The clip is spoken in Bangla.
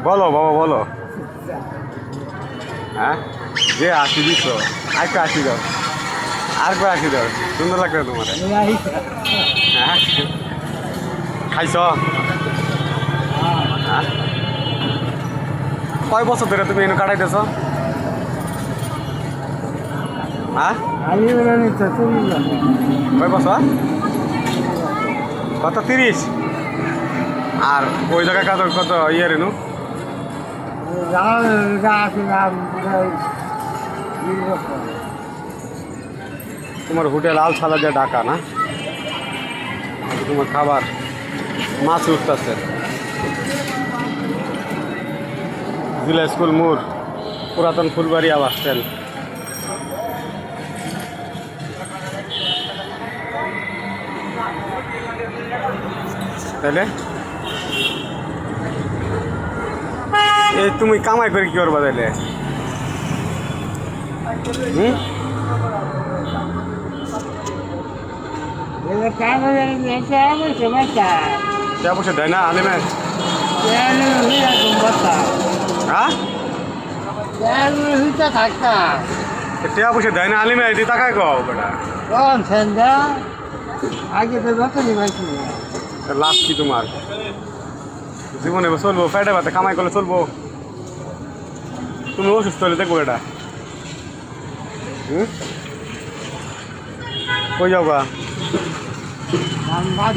বলো বাবা বলো। হ্যাঁ যে 80 দিচ্ছ, আরেকটা 80 দাও, আর কয় 80 দাও, সুন্দর লাগবে তোমার। হ্যাঁ খাইছ? হ্যাঁ কয় বছর ধরে তুমি এনে কাটাইতেছ? হ্যাঁ কয় বছর? কত 30? আর ওই জায়গায় কত কত ইয়ে রেনু? তোমার হোটেল আল ছালা দিয়ে ঢাকা না? তোমার খাবার মাছ উঠতেছে। জিলা স্কুল মোড়, পুরাতন ফুলবাড়িয়া বাস স্ট্যান্ড। তাইলে এই তুমি কামাই করে কি করবা তাইলে? হুম টাকা পয়সা দেয় না আলিমে? হ্যাঁ টাকা পয়সা দেয় না আলিমে? তুই টাকায় কও বেটা। আগে তো যতই পাইছি লাভ কি তোমার জীবনে? চলবো পেটে ভাতে কামাই করলে চলবো? তুমি অসুস্থ হলে দেখবো এটা। হুম কই যাও গা? বাদ